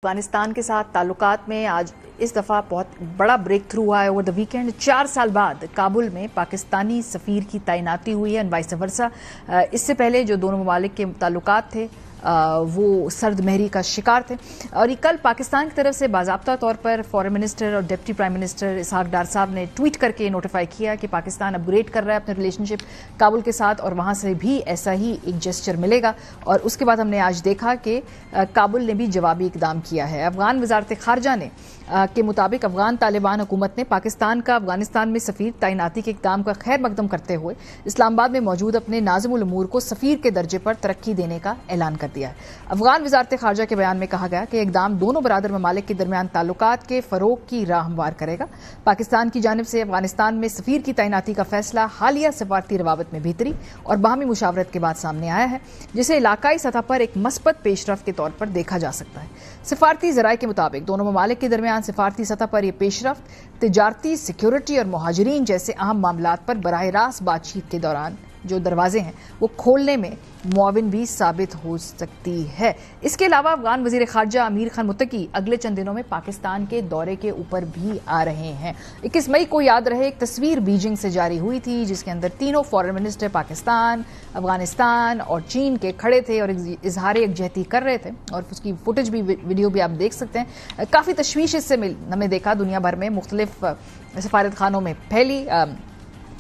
افغانستان کے ساتھ تعلقات میں آج اس دفعہ بہت بڑا بریک تھرو ہوا ہے اوور دا ویکینڈ 4 سال بعد کابل میں پاکستانی سفیر کی تعیناتی ہوئی ہے وائس ورسا۔ اس سے پہلے جو دونوں ممالک کے تعلقات تھے وہ سرد مہری کا شکار تھے، اور یہ کل پاکستان کی طرف سے باضابطہ طور پر فارن منسٹر اور deputy prime minister Ishaq Dar صاحب نے ٹویٹ کر کے نوٹیفائی کیا کہ پاکستان اپ گریڈ کر رہا ہے اپنے ریلیشن شپ کابل کے ساتھ، اور وہاں سے بھی ایسا ہی ایک جسچر ملے گا۔ اور اس کے بعد ہم نے آج دیکھا کہ کابل نے بھی جوابی اقدام کیا ہے۔ افغان وزارت خارجہ نے کے مطابق افغان طالبان حکومت نے پاکستان کا افغانستان میں سفیر تعیناتی کے اقدام کا خیر مقدم کرتے ہوئے اسلام آباد میں موجود اپنے ناظم الامور کو سفیر کے درجے پر ترقی دینے کا اعلان کر دیا ہے۔ افغان وزارت خارجہ کے بیان میں کہا گیا کہ اقدام دونوں برادر ممالک کے درمیان تعلقات کے فروغ کی راہ ہموار کرے گا۔ پاکستان کی جانب سے افغانستان میں سفیر کی تعیناتی کا فیصلہ حالیہ سفارتی روابط میں بہتری اور باہمی مشاورت کے بعد سامنے آیا ہے، جسے علاقائی سطح پر ایک مثبت پیش رفت کے طور پر دیکھا جا سکتا ہے۔ سفارتی ذرائع کے مطابق دونوں ممالک کے درمیان سفارتی سطح پر یہ پیش رفت تجارتی، سیکیورٹی اور مہاجرین جیسے اہم معاملات پر براہ راست بات چیت کے دوران جو دروازے ہیں وہ کھولنے میں معاون بھی ثابت ہو سکتی ہے۔ اس کے علاوہ افغان وزیر خارجہ امیر خان متقی اگلے چند دنوں میں پاکستان کے دورے کے اوپر بھی آ رہے ہیں۔ 21 مئی کو یاد رہے ایک تصویر بیجنگ سے جاری ہوئی تھی جس کے اندر تینوں فارن منسٹر پاکستان، افغانستان اور چین کے کھڑے تھے اور اظہار یکجہتی کر رہے تھے، اور اس کی فوٹیج بھی، ویڈیو بھی آپ دیکھ سکتے ہیں۔ کافی تشویش اس سے ہم نے دیکھا دنیا بھر میں مختلف سفارت خانوں میں پھیلی۔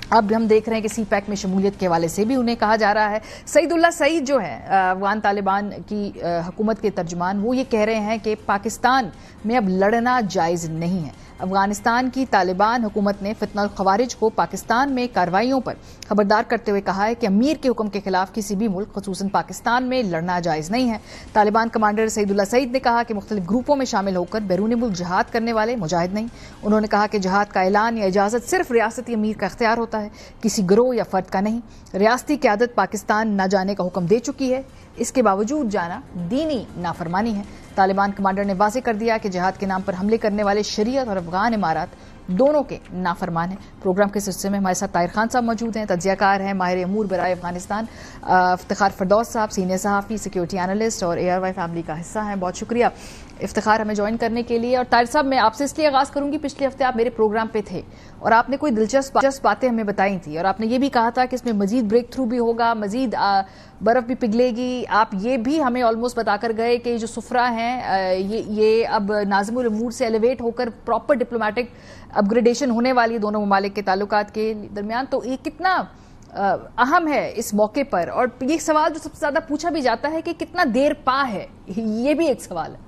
اب ہم دیکھ رہے ہیں کہ سی پیک میں شمولیت کے حوالے سے بھی انہیں کہا جا رہا ہے۔ سعید اللہ سعید جو ہیں افغان طالبان کی حکومت کے ترجمان، وہ یہ کہہ رہے ہیں کہ پاکستان میں اب لڑنا جائز نہیں ہے۔ افغانستان کی طالبان حکومت نے فتنہ الخوارج کو پاکستان میں کارروائیوں پر خبردار کرتے ہوئے کہا ہے کہ امیر کے حکم کے خلاف کسی بھی ملک خصوصاً پاکستان میں لڑنا جائز نہیں ہے۔ طالبان کمانڈر سعید اللہ سعید نے کہا کہ مختلف گروپوں میں شامل ہو کر بیرون ملک جہاد کرنے والے مجاہد نہیں۔ انہوں نے کہا کہ جہاد کا اعلان یا اجازت صرف ریاستی امیر کا اختیار ہوتا ہے، کسی گروہ یا فرد کا نہیں۔ ریاستی قیادت پاکستان نہ جانے کا حکم دے چکی ہے، اس کے باوجود جانا دینی نافرمانی ہے۔ طالبان کمانڈر نے واضح کر دیا کہ جہاد کے نام پر حملے کرنے والے شریعت اور افغان امارات دونوں کے نافرمان ہیں۔ پروگرام کے سلسلے میں ہمارے ساتھ طاہر خان صاحب موجود ہیں، تجزیہ کار ہیں، ماہر امور برائے افغانستان۔ افتخار فردوس صاحب سینئر صحافی، سیکیورٹی اینالسٹ اور اے آر وائی فیملی کا حصہ ہیں۔ بہت شکریہ افتخار ہمیں جوائن کرنے کے لیے۔ اور طاہر صاحب میں آپ سے اس لیے آغاز کروں گی، پچھلے ہفتے آپ میرے پروگرام پہ تھے اور آپ نے کوئی دلچسپ باتیں ہمیں بتائی تھی، اور آپ نے یہ بھی کہا تھا کہ اس میں مزید بریک تھرو بھی ہوگا، مزید برف بھی پگھلے گی۔ آپ یہ بھی ہمیں آلموسٹ بتا کر گئے کہ جو سفرا ہیں یہ اب ناظم الامور سے ایلیویٹ ہو کر پراپر ڈپلومیٹک اپ گریڈیشن ہونے والی ہے دونوں ممالک کے تعلقات کے درمیان۔ تو یہ کتنا اہم ہے اس موقع پر، اور یہ سوال جو سب سے زیادہ پوچھا بھی جاتا ہے کہ کتنا دیر پا ہے، یہ بھی ایک سوال ہے۔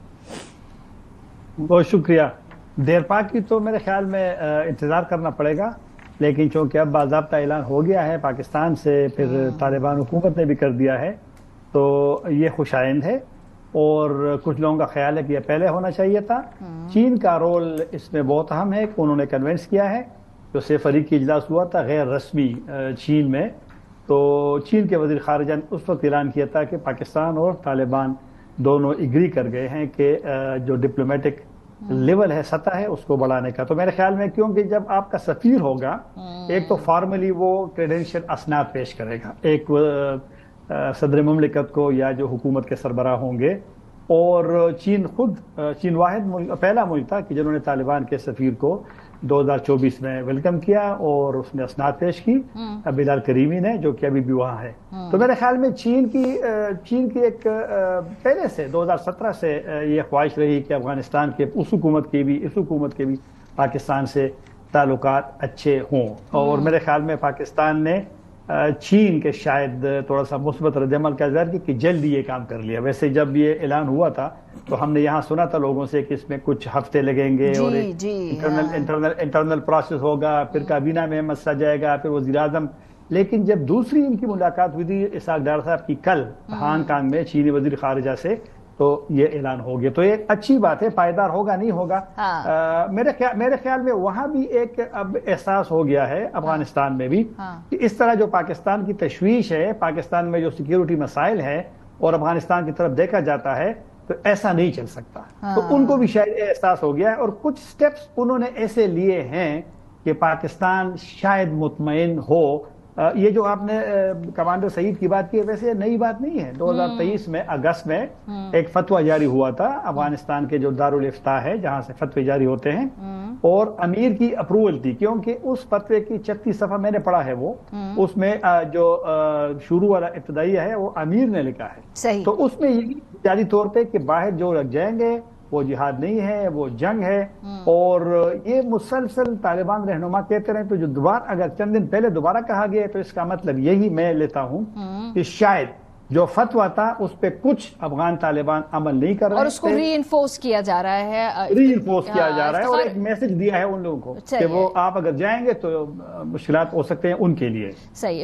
بہت شکریہ۔ دیر پا کی تو میرے خیال میں انتظار کرنا پڑے گا، لیکن چونکہ اب باضابطہ اعلان ہو گیا ہے پاکستان سے، پھر طالبان حکومت نے بھی کر دیا ہے، تو یہ خوش آئند ہے، اور کچھ لوگوں کا خیال ہے کہ یہ پہلے ہونا چاہیے تھا۔ چین کا رول اس میں بہت اہم ہے کہ انہوں نے کنونس کیا ہے، جو سے فریقی اجلاس ہوا تھا غیر رسمی چین میں، تو چین کے وزیر خارجہ نے اس وقت اعلان کیا تھا کہ پاکستان اور طالبان دونوں اگری کر گئے ہیں کہ جو ڈپلومیٹک لیول ہے، سطح ہے، اس کو بڑھانے کا۔ تو میرے خیال میں کیونکہ جب آپ کا سفیر ہوگا، ایک تو فارملی وہ کریڈینشیل اسناد پیش کرے گا ایک صدر مملکت کو یا جو حکومت کے سربراہ ہوں گے، اور چین واحد پہلا ملک تھا کہ جنہوں نے طالبان کے سفیر کو 2024 میں ویلکم کیا اور اس نے اسناد پیش کی، بلال کریمی نے، جو کہ ابھی بھی وہاں ہے۔ تو میرے خیال میں چین کی ایک پہلے سے 2017 سے یہ خواہش رہی کہ افغانستان کے اس حکومت کے بھی پاکستان سے تعلقات اچھے ہوں، اور میرے خیال میں پاکستان نے چین کے شاید تھوڑا سا مثبت رد عمل کا اظہار کیا کہ جلدی یہ کام کر لیا۔ ویسے جب یہ اعلان ہوا تھا تو ہم نے یہاں سنا تھا لوگوں سے کہ اس میں کچھ ہفتے لگیں گے، اور انٹرنل پروسیس ہوگا، پھر کابینہ میں مسئلہ جائے گا، پھر وزیر اعظم۔ لیکن جب دوسری ان کی ملاقات ہوئی تھی اسحاق ڈار صاحب کی کل ہانگ کانگ میں چینی وزیر خارجہ سے، تو یہ اعلان ہو گیا، تو یہ اچھی بات ہے۔ پائیدار ہوگا نہیں ہوگا، میرے خیال میں وہاں بھی ایک اب احساس ہو گیا ہے افغانستان میں بھی کہ اس طرح جو پاکستان کی تشویش ہے، پاکستان میں جو سیکیورٹی مسائل ہے اور افغانستان کی طرف دیکھا جاتا ہے، تو ایسا نہیں چل سکتا۔ تو ان کو بھی شاید احساس ہو گیا ہے، اور کچھ سٹیپس انہوں نے ایسے لیے ہیں کہ پاکستان شاید مطمئن ہو یہ جو آپ نے کمانڈر سعید کی بات کی ہے، ویسے نئی بات نہیں ہے۔ 2023 میں اگست میں ایک فتویٰ جاری ہوا تھا افغانستان کے جو دارالفتاح ہے جہاں سے فتوے جاری ہوتے ہیں، اور امیر کی اپروول تھی، کیونکہ اس فتوے کی 36 صفحہ میں نے پڑھا ہے، وہ اس میں جو شروع والا ابتدائیہ ہے وہ امیر نے لکھا ہے۔ تو اس میں یہ بنیادی طور پہ کہ باہر جو لگ جائیں گے وہ جہاد نہیں ہے، وہ جنگ ہے، اور یہ مسلسل طالبان رہنما کہتے رہے، تو جو دوبارہ اگر چند دن پہلے دوبارہ کہا گیا تو اس کا مطلب یہی میں لیتا ہوں کہ شاید جو فتویٰ تھا اس پہ کچھ افغان طالبان عمل نہیں کر رہے ہیں، اور اس کو ری انفورس کیا جا رہا ہے، اور ایک میسج دیا ہے ان لوگوں کو کہ وہ آپ اگر جائیں گے تو مشکلات ہو سکتے ہیں ان کے لیے۔ صحیح۔